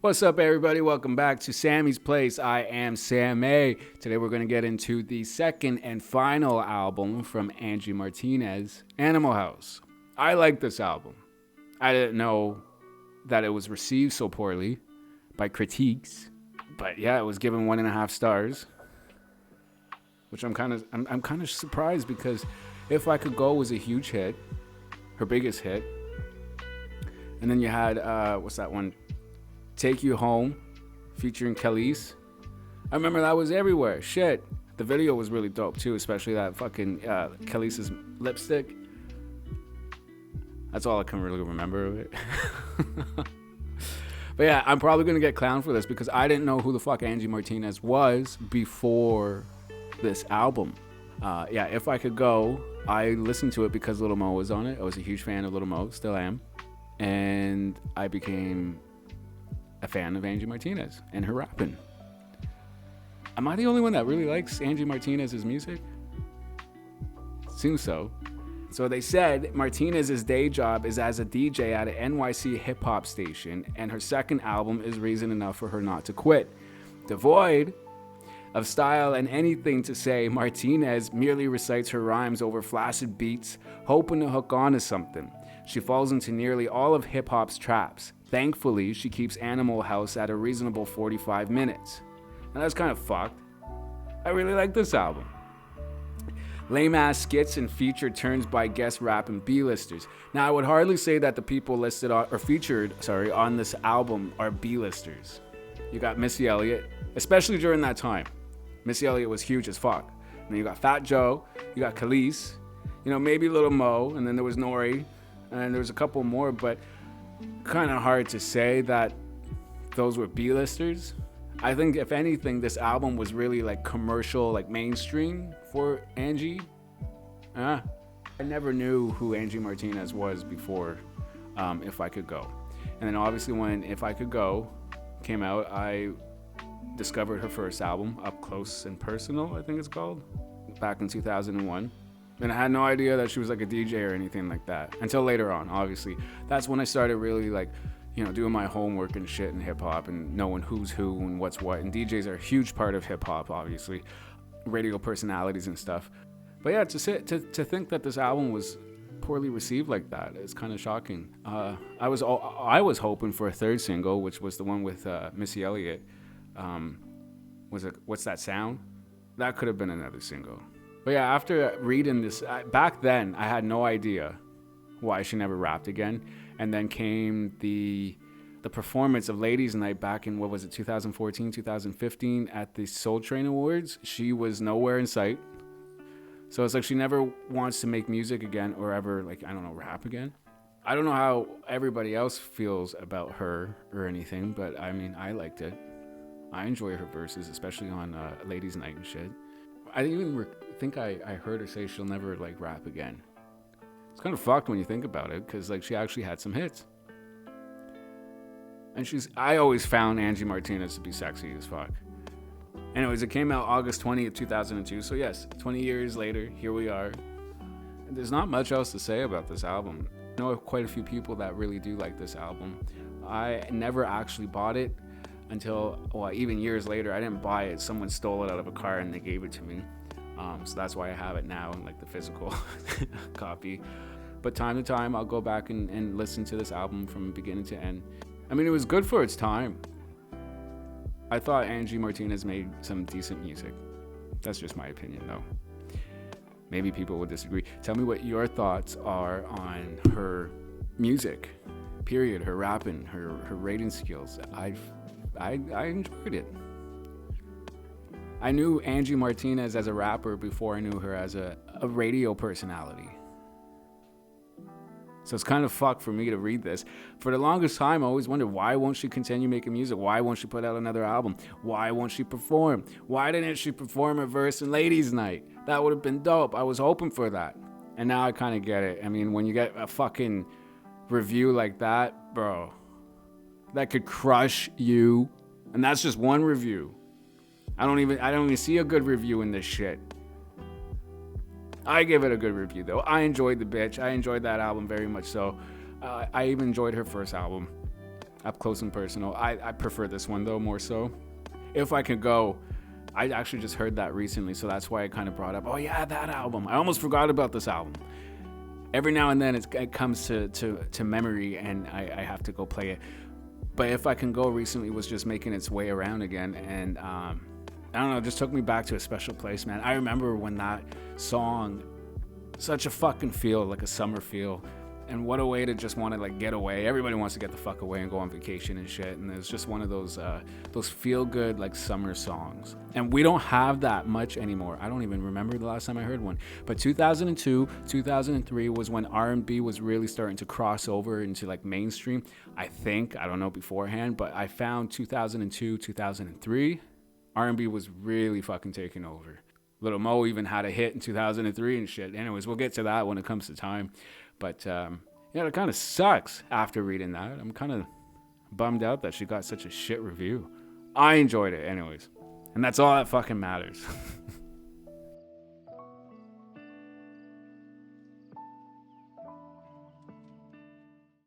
What's up, everybody? Welcome back to Sammy's Place. I am Sammae. Today we're going to get into the second and final album from Angie Martinez, Animal House. I like this album. I didn't know that it was received so poorly by critiques, but yeah, it was given 1.5 stars, which I'm kind of surprised because If I Could Go was a huge hit, her biggest hit, and then you had what's that one? Take You Home, featuring Khalees. I remember that was everywhere. Shit. The video was really dope too, especially that fucking Khalees' lipstick. That's all I can really remember of it. But yeah, I'm probably going to get clowned for this because I didn't know who the fuck Angie Martinez was before this album. Yeah, If I Could Go, I listened to it because Lil Mo was on it. I was a huge fan of Lil Mo, still am. And I became a fan of Angie Martinez and her rapping. Am I the only one that really likes Angie Martinez's music? Seems so. So they said Martinez's day job is as a DJ at an NYC hip-hop station, and her second album is reason enough for her not to quit. Devoid of style and anything to say, Martinez merely recites her rhymes over flaccid beats, hoping to hook on to something. She falls into nearly all of hip-hop's traps. Thankfully, she keeps Animal House at a reasonable 45 minutes. Now that's kind of fucked. I really like this album. Lame-ass skits and featured turns by guest rap and B-listers. Now, I would hardly say that the people listed or featured on this album are B-listers. You got Missy Elliott, especially during that time. Missy Elliott was huge as fuck. And then you got Fat Joe, you got Khalees, maybe Lil Mo, and then there was Nori, and then there was a couple more, but kind of hard to say that those were B-listers. I think if anything, this album was really like commercial, like mainstream for Angie. I never knew who Angie Martinez was before If I Could Go. And then obviously when If I Could Go came out, I discovered her first album, Up Close and Personal, I think it's called, back in 2001. And I had no idea that she was like a DJ or anything like that until later on, obviously. That's when I started really doing my homework and shit in hip hop and knowing who's who and what's what. And DJs are a huge part of hip hop, obviously. Radio personalities and stuff. But yeah, to think that this album was poorly received like that is kind of shocking. I was hoping for a third single, which was the one with Missy Elliott. Was it What's That Sound? That could have been another single. But yeah, after reading this, back then, I had no idea why she never rapped again. And then came the performance of Ladies Night back in, 2014, 2015 at the Soul Train Awards. She was nowhere in sight. So it's like she never wants to make music again or ever, rap again. I don't know how everybody else feels about her or anything, but I mean, I liked it. I enjoy her verses, especially on Ladies Night and shit. I even think I heard her say she'll never rap again. It's kind of fucked when you think about it, because she actually had some hits. And I always found Angie Martinez to be sexy as fuck. Anyways, it came out August 20th, 2002. So yes, 20 years later, here we are. And there's not much else to say about this album. I know quite a few people that really do like this album. I never actually bought it until, even years later. I didn't buy it. Someone stole it out of a car and they gave it to me. So that's why I have it now in the physical copy. But time to time, I'll go back and listen to this album from beginning to end. I mean, it was good for its time. I thought Angie Martinez made some decent music. That's just my opinion, though. Maybe people would disagree. Tell me what your thoughts are on her music, period, her rapping, her rating skills. I enjoyed it. I knew Angie Martinez as a rapper before I knew her as a radio personality. So it's kind of fucked for me to read this. For the longest time, I always wondered, why won't she continue making music? Why won't she put out another album? Why won't she perform? Why didn't she perform a verse in Ladies Night? That would have been dope. I was hoping for that. And now I kind of get it. I mean, when you get a fucking review like that, bro, that could crush you. And that's just one review. I don't even see a good review in this shit. I give it a good review, though. I enjoyed the bitch. I enjoyed that album very much so. I even enjoyed her first album. up close and personal. I prefer this one though, more so. If I Could Go, I actually just heard that recently, so that's why I kind of brought up, oh yeah, that album. I almost forgot about this album. Every now and then it comes to memory, and I have to go play it. But If I Can Go recently was just making its way around again, and I don't know, it just took me back to a special place, man. I remember when that song, such a fucking feel, like a summer feel, and what a way to just want to like get away. Everybody wants to get the fuck away and go on vacation and shit, and it's just one of those feel good like summer songs. And we don't have that much anymore. I don't even remember the last time I heard one. But 2002, 2003 was when R&B was really starting to cross over into like mainstream. I don't know beforehand, but I found 2002, 2003, R&B was really fucking taking over. Little Mo even had a hit in 2003 and shit. Anyways, we'll get to that when it comes to time. But, it kind of sucks after reading that. I'm kind of bummed out that she got such a shit review. I enjoyed it anyways. And that's all that fucking matters.